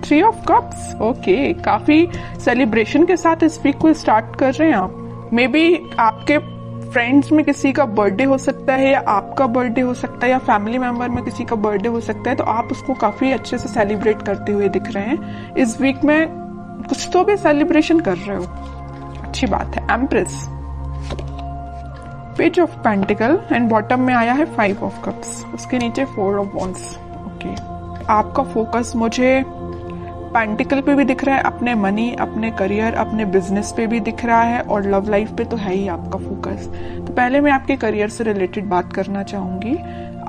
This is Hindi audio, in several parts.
3 ऑफ कप्स, ओके, काफी सेलिब्रेशन के साथ इस वीक को स्टार्ट कर रहे हैं आप। मे बी आपके फ्रेंड्स में किसी का बर्थडे हो सकता है, या आपका बर्थडे हो सकता है, या फैमिली मेंबर में किसी का बर्थडे हो सकता है, तो आप उसको काफी अच्छे से सेलिब्रेट करते हुए दिख रहे हैं। इस वीक में कुछ तो भी सेलिब्रेशन कर रहे हो, अच्छी बात है। Empress, page of pentacle and bottom में आया है 5 ऑफ कप्स, उसके नीचे 4 ऑफ वॉन्ड्स। ओके, आपका फोकस मुझे पेंटिकल पे भी दिख रहा है, अपने मनी, अपने करियर, अपने बिजनेस पे भी दिख रहा है, और लव लाइफ पे तो है ही आपका फोकस। तो पहले मैं आपके करियर से रिलेटेड बात करना चाहूंगी।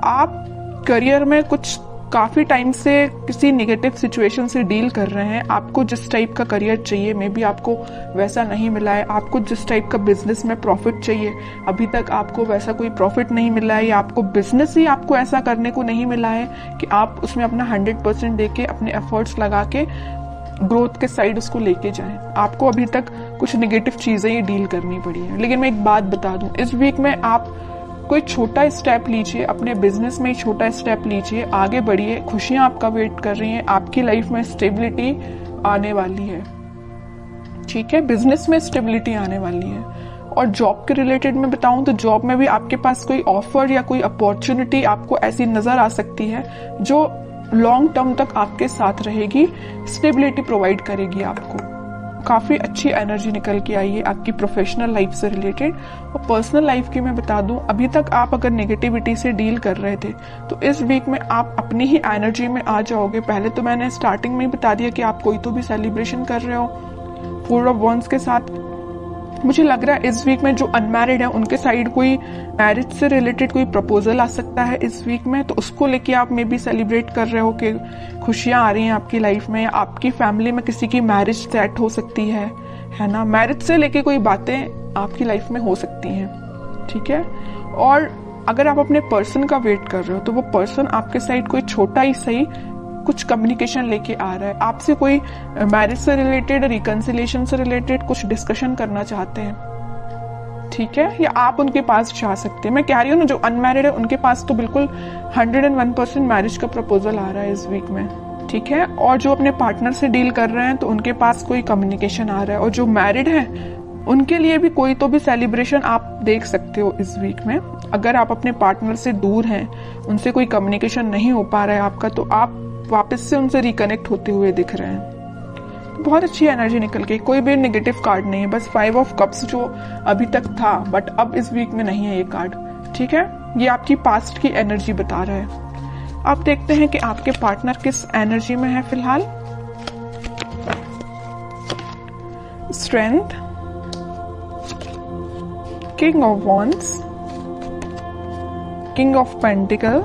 आप करियर में कुछ काफी टाइम से किसी नेगेटिव सिचुएशन से डील कर रहे हैं। आपको जिस टाइप का करियर चाहिए मे बी आपको वैसा नहीं मिला है। आपको जिस टाइप का बिजनेस में प्रॉफिट चाहिए अभी तक आपको वैसा कोई प्रॉफिट नहीं मिला है, या आपको बिजनेस ही आपको ऐसा करने को नहीं मिला है कि आप उसमें अपना 100% देके अपने एफर्ट्स लगा के ग्रोथ के साइड उसको लेके जाएं। आपको अभी तक कुछ नेगेटिव चीजें ही डील करनी पड़ी है। लेकिन मैं एक बात बता दूं, इस वीक में आप कोई छोटा स्टेप लीजिए, अपने बिजनेस में छोटा स्टेप लीजिए, आगे बढ़िए, खुशियां आपका वेट कर रही हैं, आपकी लाइफ में स्टेबिलिटी आने वाली है। ठीक है, बिजनेस में स्टेबिलिटी आने वाली है। और जॉब के रिलेटेड में बताऊं तो जॉब में भी आपके पास कोई ऑफर या कोई अपॉर्चुनिटी आपको ऐसी नजर आ सकती है जो लॉन्ग टर्म तक आपके साथ रहेगी, स्टेबिलिटी प्रोवाइड करेगी आपको। काफी अच्छी एनर्जी निकल के आई है आपकी प्रोफेशनल लाइफ से रिलेटेड। और पर्सनल लाइफ की मैं बता दूं, अभी तक आप अगर नेगेटिविटी से डील कर रहे थे तो इस वीक में आप अपनी ही एनर्जी में आ जाओगे। पहले तो मैंने स्टार्टिंग में ही बता दिया कि आप कोई तो भी सेलिब्रेशन कर रहे हो 4 ऑफ वॉन्ड्स के साथ। मुझे लग रहा है इस वीक में जो अनमैरिड है उनके साइड कोई मैरिज से रिलेटेड कोई प्रपोजल आ सकता है इस वीक में, तो उसको लेके आप मे बी सेलिब्रेट कर रहे हो कि खुशियां आ रही हैं आपकी लाइफ में। आपकी फैमिली में किसी की मैरिज सेट हो सकती है ना। मैरिज से लेके कोई बातें आपकी लाइफ में हो सकती हैं, ठीक है। और अगर आप अपने पर्सन का वेट कर रहे हो तो वो पर्सन आपके साइड कोई छोटा ही सही कुछ कम्युनिकेशन लेके आ रहा है, आपसे कोई मैरिज से रिलेटेड, रिकंसिलिएशन से रिलेटेड कुछ डिस्कशन करना चाहते हैं, ठीक है। या आप उनके पास जा सकते हैं। मैं कह रही हूँ ना, जो अनमैरिड है उनके पास तो बिल्कुल 101% मैरिज का प्रपोजल आ रहा है इस वीक में, ठीक है। और जो अपने पार्टनर से डील कर रहे हैं तो उनके पास कोई कम्युनिकेशन आ रहा है। और जो मैरिड है उनके लिए भी कोई तो भी सेलिब्रेशन आप देख सकते हो इस वीक में। अगर आप अपने पार्टनर से दूर हैं, उनसे कोई कम्युनिकेशन नहीं हो पा रहा है आपका, तो आप वापस से उनसे रिकनेक्ट होते हुए दिख रहे हैं। बहुत अच्छी एनर्जी निकल के, कोई भी नेगेटिव कार्ड नहीं है, बस 5 ऑफ कप्स जो अभी तक था बट अब इस वीक में नहीं है ये कार्ड, ठीक है। ये आपकी पास्ट की एनर्जी बता रहा है। अब देखते हैं कि आपके पार्टनर किस एनर्जी में है फिलहाल। Strength, king of wands, king of pentacle,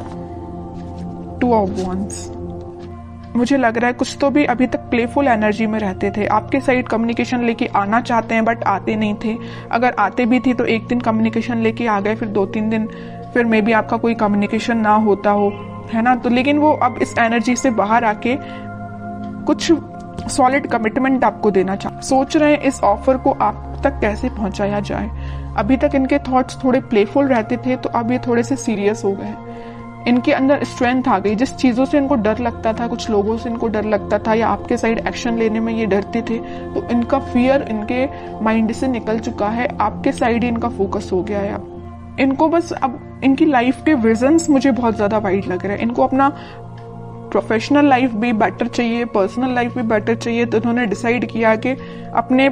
2 of wands. मुझे लग रहा है कुछ तो भी अभी तक प्लेफुल एनर्जी में रहते थे, आपके साइड कम्युनिकेशन लेके आना चाहते हैं बट आते नहीं थे। अगर आते भी थी तो एक दिन कम्युनिकेशन लेके आ गए, फिर 2-3 दिन फिर मे बी आपका कोई कम्युनिकेशन ना होता हो, है ना। तो लेकिन वो अब इस एनर्जी से बाहर आके कुछ सॉलिड कमिटमेंट आपको देना सोच रहे हैं। इस ऑफर को आप तक कैसे पहुंचाया जाए। अभी तक इनके थॉट्स थोड़े प्लेफुल रहते थे, तो अब ये थोड़े से सीरियस हो गए। इनके अंदर स्ट्रेंथ आ गई। जिस चीजों से इनको डर लगता था, कुछ लोगों से इनको डर लगता था, या आपके साइड एक्शन लेने में ये डरते थे, तो इनका फियर इनके माइंड से निकल चुका है। आपके साइड ही इनका फोकस हो गया है। इनको बस अब इनकी लाइफ के विजन्स मुझे बहुत ज्यादा वाइड लग रहा है। इनको अपना प्रोफेशनल लाइफ भी बेटर चाहिए, पर्सनल लाइफ भी बेटर चाहिए, तो इन्होंने डिसाइड किया कि अपने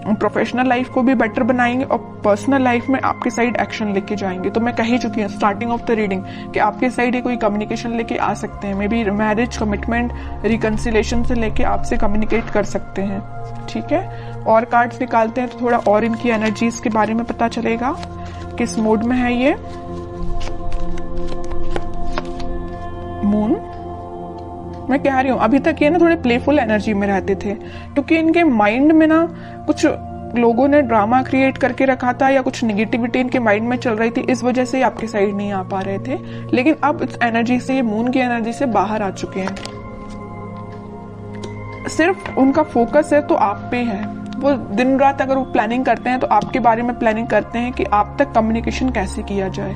प्रोफेशनल लाइफ को भी बेटर बनाएंगे और पर्सनल लाइफ में आपके साइड एक्शन लेके जाएंगे। तो मैं कह ही चुकी हूँ स्टार्टिंग ऑफ द रीडिंग कि आपके साइड ही कोई कम्युनिकेशन लेके आ सकते हैं। May be marriage, commitment, reconciliation से लेके आपसे कम्युनिकेट कर सकते हैं, ठीक है। और कार्ड्स निकालते हैं तो थोड़ा और इनकी एनर्जीज के बारे में पता चलेगा, किस मूड में है ये। मून, मैं कह रही हूँ अभी तक ये ना थोड़े प्लेफुल एनर्जी में रहते थे, क्योंकि इनके माइंड में ना कुछ लोगों ने ड्रामा क्रिएट करके रखा था या कुछ नेगेटिविटी इनके माइंड में चल रही थी, इस वजह से आपके साइड नहीं आ पा रहे थे। लेकिन अब इस एनर्जी से, ये मून की एनर्जी से बाहर आ चुके हैं। सिर्फ उनका फोकस है तो आप पे है। वो दिन रात अगर वो प्लानिंग करते हैं तो आपके बारे में प्लानिंग करते हैं कि आप तक कम्युनिकेशन कैसे किया जाए।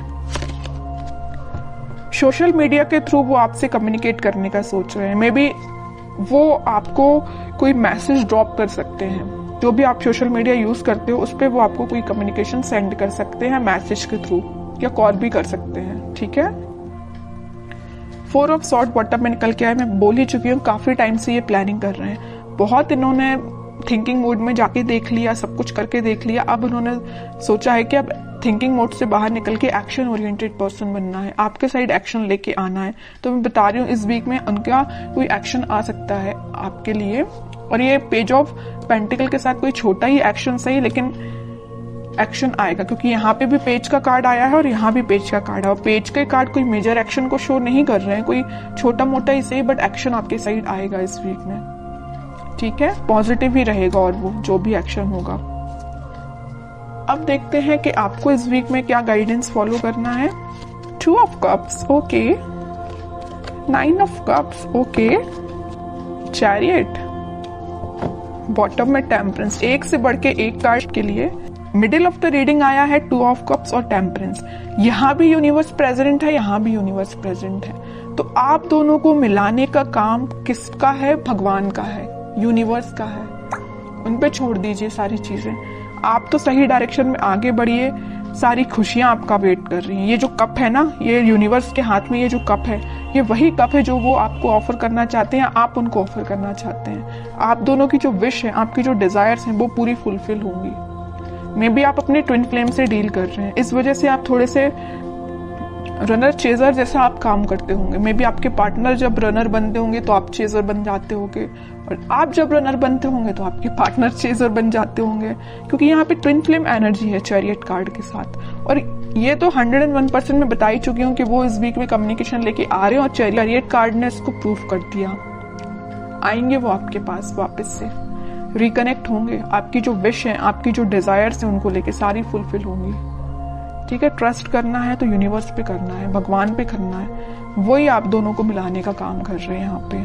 सोशल मीडिया के थ्रू वो आपसे कम्युनिकेट करने का सोच रहे हैं। मे बी वो आपको कोई मैसेज ड्रॉप कर सकते हैं। जो भी आप सोशल मीडिया यूज करते हो उस पर वो आपको कोई कम्युनिकेशन सेंड कर सकते हैं मैसेज के थ्रू, या कॉल भी कर सकते हैं। ठीक है। 4 ऑफ सॉर्ड बॉटम में निकल के आए। मैं बोल ही चुकी हूँ काफी टाइम से ये प्लानिंग कर रहे हैं। बहुत इन्होंने थिंकिंग मोड में जाके देख लिया, सब कुछ करके देख लिया। अब उन्होंने सोचा है कि अब थिंकिंग मोड से बाहर निकल के एक्शन ओरिएंटेड पर्सन बनना है, आपके साइड एक्शन लेके आना है। तो मैं बता रही हूँ इस वीक में उनका कोई एक्शन आ सकता है आपके लिए। और ये पेज ऑफ पेंटिकल के साथ कोई छोटा ही एक्शन सही, लेकिन एक्शन आएगा, क्योंकि यहाँ पे भी पेज का कार्ड आया है और यहाँ भी पेज का कार्ड है। और पेज के कार्ड कोई मेजर एक्शन को शो नहीं कर रहे हैं, कोई छोटा मोटा ही सही, बट एक्शन आपके साइड आएगा इस वीक में। ठीक है, पॉजिटिव ही रहेगा और वो जो भी एक्शन होगा। अब देखते हैं कि आपको इस वीक में क्या गाइडेंस फॉलो करना है। 2 of cups, okay. 9 of cups, okay. Chariot, bottom में टेम्परेंस, एक से बढ़ के एक कार्ड के लिए। मिडिल ऑफ द रीडिंग आया है 2 ऑफ कप्स और टेम्परेंस। यहाँ भी यूनिवर्स प्रेजेंट है, यहाँ भी यूनिवर्स प्रेजेंट है। तो आप दोनों को मिलाने का काम किसका है? भगवान का है, यूनिवर्स का है। उन पे छोड़ दीजिए सारी चीजें। आप तो सही डायरेक्शन में आगे बढ़िए, सारी खुशियां आपका वेट कर रही हैं। ये जो कप है ना, ये यूनिवर्स के हाथ में ये जो कप है, ये वही कप है जो वो आपको ऑफर करना चाहते हैं, आप उनको ऑफर करना चाहते हैं। आप दोनों की जो विश है, आपकी जो डिजायर्स हैं, वो पूरी फुलफिल होंगी। मे बी आप अपने ट्विन फ्लेम से डील कर रहे हैं, इस वजह से आप थोड़े से रनर चेजर जैसा आप काम करते होंगे। मे बी आपके पार्टनर जब रनर बनते होंगे तो आप चेजर बन जाते होंगे, और आप जब रनर बनते होंगे तो आपके पार्टनर चेजर बन जाते होंगे, क्योंकि यहाँ पे ट्विन फ्लेम एनर्जी है चैरियट कार्ड के साथ। और ये तो 101% में बता ही चुकी हूँ कि वो इस वीक में कम्युनिकेशन लेके आ रहे हैं, और चैरियट कार्ड ने इसको प्रूव कर दिया। आएंगे वो आपके पास वापस से, रिकनेक्ट होंगे। आपकी जो विश है, आपकी जो डिजायर्स है, उनको लेके सारी फुलफिल होंगी। ठीक है, ट्रस्ट करना है तो यूनिवर्स पे करना है, भगवान पे करना है। वही आप दोनों को मिलाने का काम कर रहे हैं यहाँ पे।